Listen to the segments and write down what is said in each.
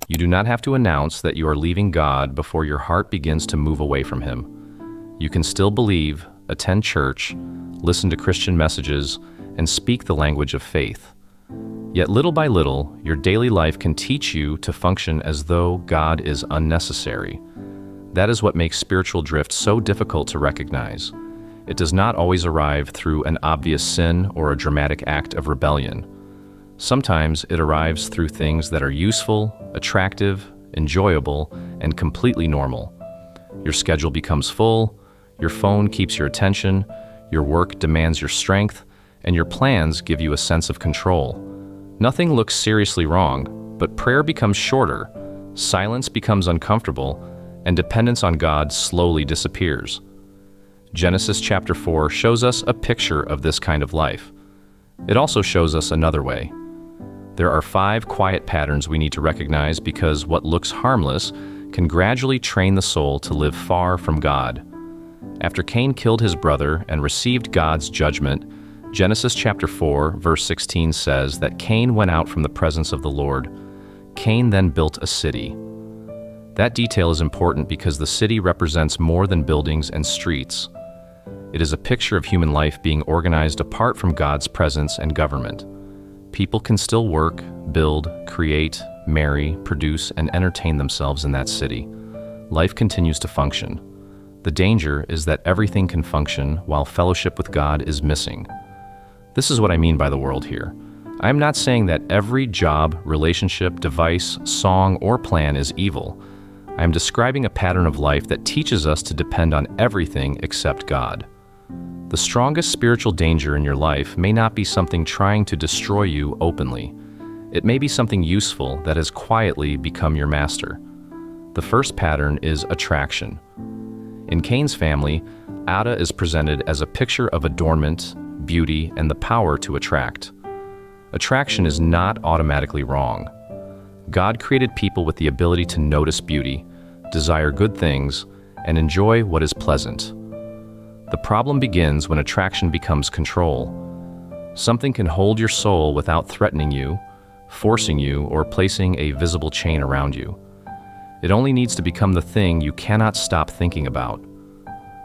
You do not have to announce that you are leaving God before your heart begins to move away from Him. You can still believe, attend church, listen to Christian messages, and speak the language of faith. Yet little by little, your daily life can teach you to function as though God is unnecessary. That is what makes spiritual drift so difficult to recognize. It does not always arrive through an obvious sin or a dramatic act of rebellion. Sometimes it arrives through things that are useful, attractive, enjoyable, and completely normal. Your schedule becomes full, your phone keeps your attention, your work demands your strength, and your plans give you a sense of control. Nothing looks seriously wrong, but prayer becomes shorter, silence becomes uncomfortable, and dependence on God slowly disappears. Genesis chapter 4 shows us a picture of this kind of life. It also shows us another way. There are 5 quiet patterns we need to recognize because what looks harmless can gradually train the soul to live far from God. After Cain killed his brother and received God's judgment, Genesis chapter 4, verse 16 says that Cain went out from the presence of the Lord. Cain then built a city. That detail is important because the city represents more than buildings and streets. It is a picture of human life being organized apart from God's presence and government. People can still work, build, create, marry, produce, and entertain themselves in that city. Life continues to function. The danger is that everything can function while fellowship with God is missing. This is what I mean by the world here. I am not saying that every job, relationship, device, song, or plan is evil. I am describing a pattern of life that teaches us to depend on everything except God. The strongest spiritual danger in your life may not be something trying to destroy you openly. It may be something useful that has quietly become your master. The first pattern is attraction. In Cain's family, Ada is presented as a picture of adornment, beauty, and the power to attract. Attraction is not automatically wrong. God created people with the ability to notice beauty, desire good things, and enjoy what is pleasant. The problem begins when attraction becomes control. Something can hold your soul without threatening you, forcing you, or placing a visible chain around you. It only needs to become the thing you cannot stop thinking about.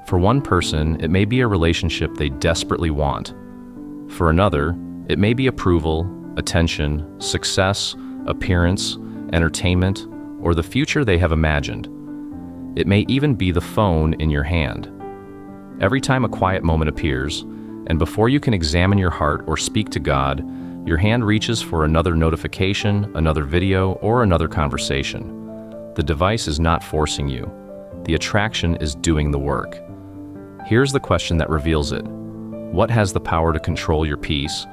For one person, it may be a relationship they desperately want. For another, it may be approval, attention, success, appearance, entertainment, or the future they have imagined. It may even be the phone in your hand. Every time a quiet moment appears, and before you can examine your heart or speak to God, your hand reaches for another notification, another video, or another conversation. The device is not forcing you. The attraction is doing the work. Here's the question that reveals it. What has the power to control your peace?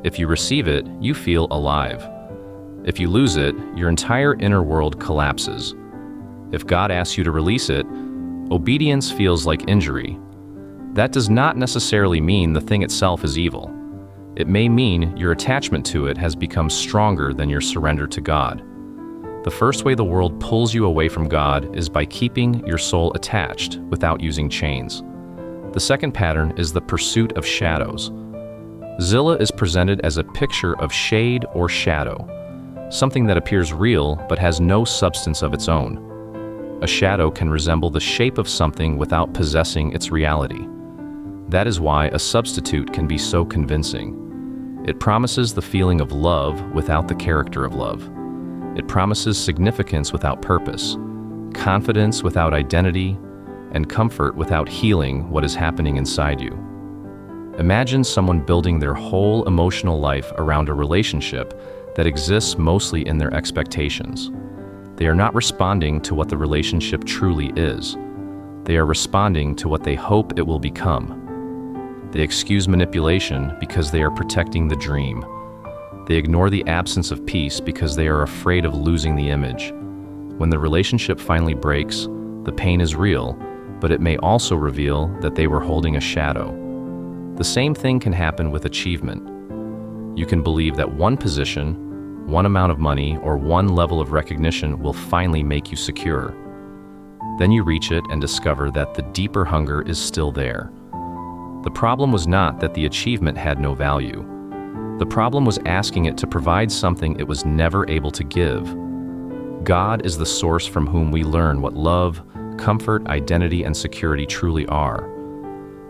If you receive it, you feel alive. If you lose it, your entire inner world collapses. If God asks you to release it, obedience feels like injury. That does not necessarily mean the thing itself is evil. It may mean your attachment to it has become stronger than your surrender to God. The first way the world pulls you away from God is by keeping your soul attached without using chains. The second pattern is the pursuit of shadows. Zillah is presented as a picture of shade or shadow, something that appears real but has no substance of its own. A shadow can resemble the shape of something without possessing its reality. That is why a substitute can be so convincing. It promises the feeling of love without the character of love. It promises significance without purpose, confidence without identity, and comfort without healing what is happening inside you. Imagine someone building their whole emotional life around a relationship that exists mostly in their expectations. They are not responding to what the relationship truly is. They are responding to what they hope it will become. They excuse manipulation because they are protecting the dream. They ignore the absence of peace because they are afraid of losing the image. When the relationship finally breaks, the pain is real, but it may also reveal that they were holding a shadow. The same thing can happen with achievement. You can believe that one position, one amount of money, or one level of recognition will finally make you secure. Then you reach it and discover that the deeper hunger is still there. The problem was not that the achievement had no value. The problem was asking it to provide something it was never able to give. God is the source from whom we learn what love, comfort, identity, and security truly are.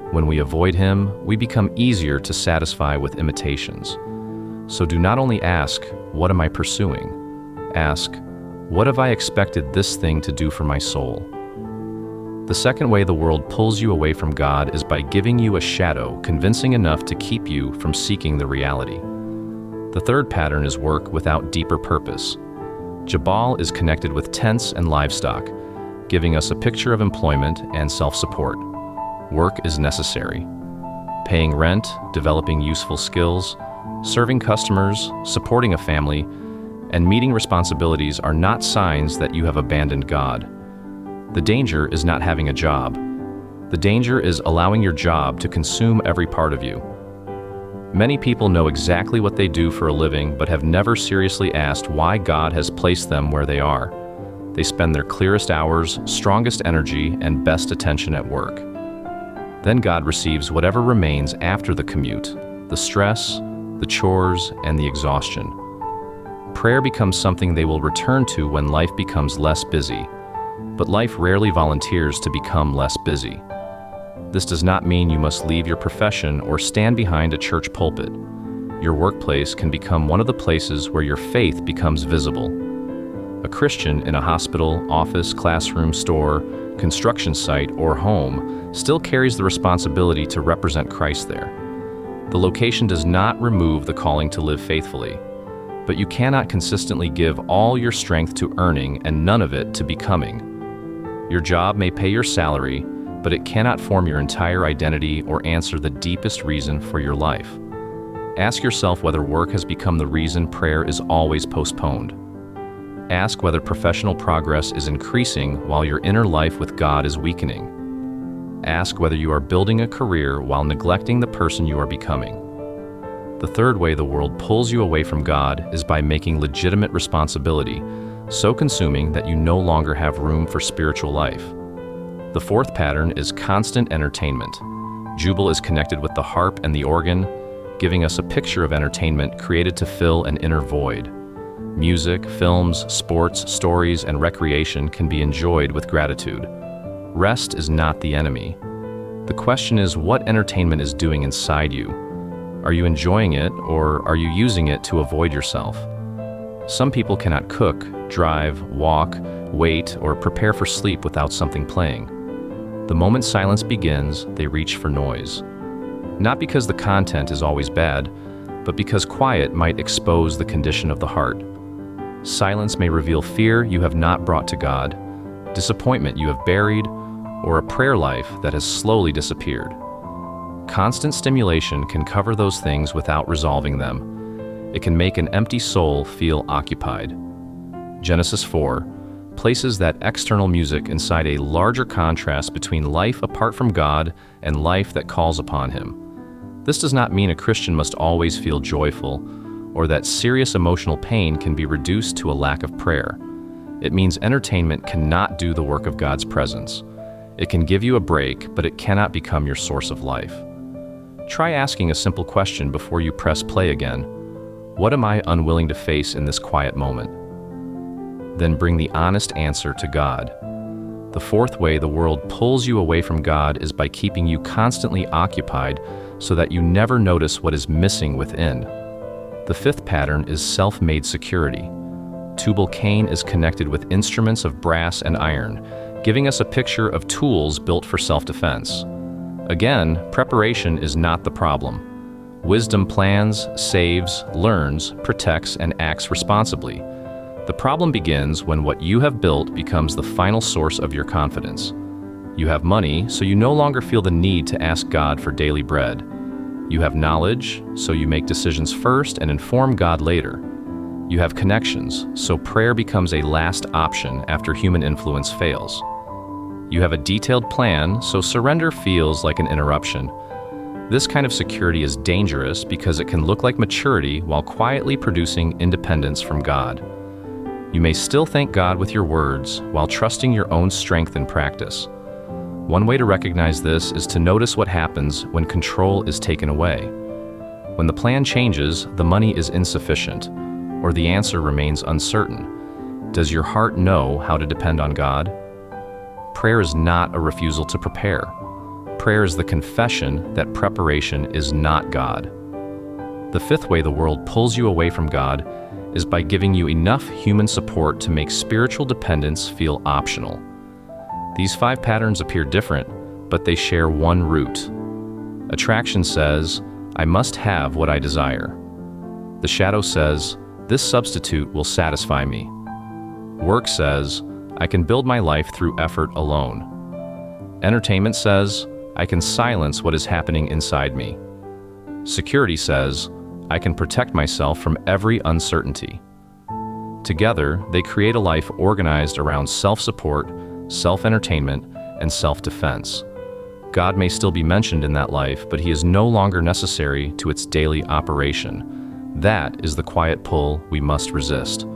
When we avoid Him, we become easier to satisfy with imitations. So do not only ask, "What am I pursuing?" Ask, "What have I expected this thing to do for my soul?" The second way the world pulls you away from God is by giving you a shadow convincing enough to keep you from seeking the reality. The third pattern is work without deeper purpose. Jabal is connected with tents and livestock, giving us a picture of employment and self-support. Work is necessary. Paying rent, developing useful skills, serving customers, supporting a family, and meeting responsibilities are not signs that you have abandoned God. The danger is not having a job. The danger is allowing your job to consume every part of you. Many people know exactly what they do for a living but have never seriously asked why God has placed them where they are. They spend their clearest hours, strongest energy, and best attention at work. Then God receives whatever remains after the commute, the stress, the chores, and the exhaustion. Prayer becomes something they will return to when life becomes less busy, but life rarely volunteers to become less busy. This does not mean you must leave your profession or stand behind a church pulpit. Your workplace can become one of the places where your faith becomes visible. A Christian in a hospital, office, classroom, store, construction site, or home still carries the responsibility to represent Christ there. The location does not remove the calling to live faithfully, but you cannot consistently give all your strength to earning and none of it to becoming. Your job may pay your salary, but it cannot form your entire identity or answer the deepest reason for your life. Ask yourself whether work has become the reason prayer is always postponed. Ask whether professional progress is increasing while your inner life with God is weakening. Ask whether you are building a career while neglecting the person you are becoming. The third way the world pulls you away from God is by making legitimate responsibility so consuming that you no longer have room for spiritual life. The fourth pattern is constant entertainment. Jubal is connected with the harp and the organ, giving us a picture of entertainment created to fill an inner void. Music, films, sports, stories, and recreation can be enjoyed with gratitude. Rest is not the enemy. The question is what entertainment is doing inside you. Are you enjoying it, or are you using it to avoid yourself? Some people cannot cook, drive, walk, wait, or prepare for sleep without something playing. The moment silence begins, they reach for noise. Not because the content is always bad, but because quiet might expose the condition of the heart. Silence may reveal fear you have not brought to God, disappointment you have buried, or a prayer life that has slowly disappeared. Constant stimulation can cover those things without resolving them. It can make an empty soul feel occupied. Genesis 4 places that external music inside a larger contrast between life apart from God and life that calls upon Him. This does not mean a Christian must always feel joyful, or that serious emotional pain can be reduced to a lack of prayer. It means entertainment cannot do the work of God's presence. It can give you a break, but it cannot become your source of life. Try asking a simple question before you press play again. What am I unwilling to face in this quiet moment? Then bring the honest answer to God. The fourth way the world pulls you away from God is by keeping you constantly occupied so that you never notice what is missing within. The fifth pattern is self-made security. Tubal Cain is connected with instruments of brass and iron, giving us a picture of tools built for self-defense. Again, preparation is not the problem. Wisdom plans, saves, learns, protects, and acts responsibly. The problem begins when what you have built becomes the final source of your confidence. You have money, so you no longer feel the need to ask God for daily bread. You have knowledge, so you make decisions first and inform God later. You have connections, so prayer becomes a last option after human influence fails. You have a detailed plan, so surrender feels like an interruption. This kind of security is dangerous because it can look like maturity while quietly producing independence from God. You may still thank God with your words while trusting your own strength in practice. One way to recognize this is to notice what happens when control is taken away. When the plan changes, the money is insufficient, or the answer remains uncertain. Does your heart know how to depend on God? Prayer is not a refusal to prepare. Prayer is the confession that preparation is not God. The fifth way the world pulls you away from God is by giving you enough human support to make spiritual dependence feel optional. These 5 patterns appear different, but they share one root. Attraction says, I must have what I desire. The shadow says, this substitute will satisfy me. Work says, I can build my life through effort alone. Entertainment says, I can silence what is happening inside me. Security says, I can protect myself from every uncertainty. Together, they create a life organized around self-support, self-entertainment, and self-defense. God may still be mentioned in that life, but he is no longer necessary to its daily operation. That is the quiet pull we must resist.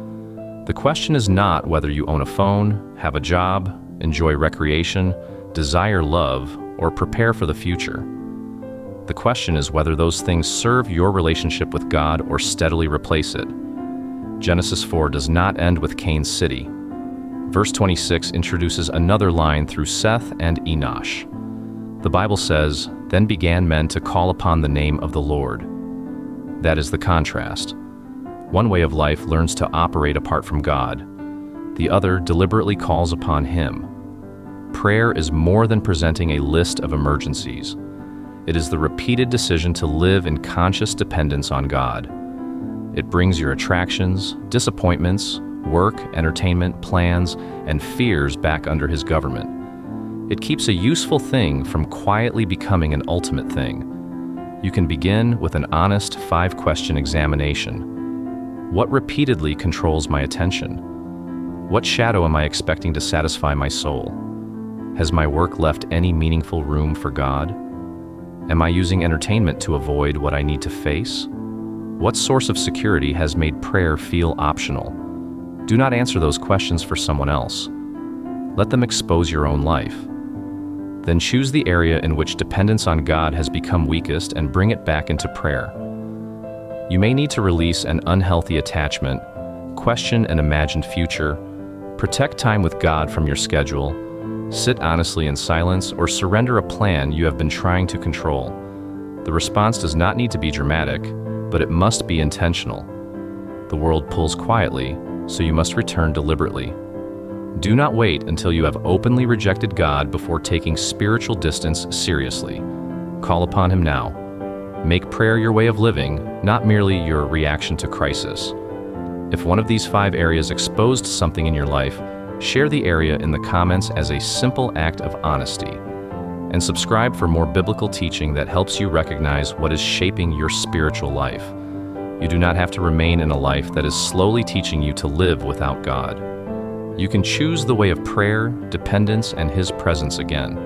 The question is not whether you own a phone, have a job, enjoy recreation, desire love, or prepare for the future. The question is whether those things serve your relationship with God or steadily replace it. Genesis 4 does not end with Cain's city. Verse 26 introduces another line through Seth and Enosh. The Bible says, "Then began men to call upon the name of the Lord." That is the contrast. One way of life learns to operate apart from God. The other deliberately calls upon Him. Prayer is more than presenting a list of emergencies. It is the repeated decision to live in conscious dependence on God. It brings your attractions, disappointments, work, entertainment, plans, and fears back under His government. It keeps a useful thing from quietly becoming an ultimate thing. You can begin with an honest 5-question examination. What repeatedly controls my attention? What shadow am I expecting to satisfy my soul? Has my work left any meaningful room for God? Am I using entertainment to avoid what I need to face? What source of security has made prayer feel optional? Do not answer those questions for someone else. Let them expose your own life. Then choose the area in which dependence on God has become weakest and bring it back into prayer. You may need to release an unhealthy attachment, question an imagined future, protect time with God from your schedule, sit honestly in silence, or surrender a plan you have been trying to control. The response does not need to be dramatic, but it must be intentional. The world pulls quietly, so you must return deliberately. Do not wait until you have openly rejected God before taking spiritual distance seriously. Call upon Him now. Make prayer your way of living, not merely your reaction to crisis. If one of these 5 areas exposed something in your life, share the area in the comments as a simple act of honesty. And subscribe for more biblical teaching that helps you recognize what is shaping your spiritual life. You do not have to remain in a life that is slowly teaching you to live without God. You can choose the way of prayer, dependence, and His presence again.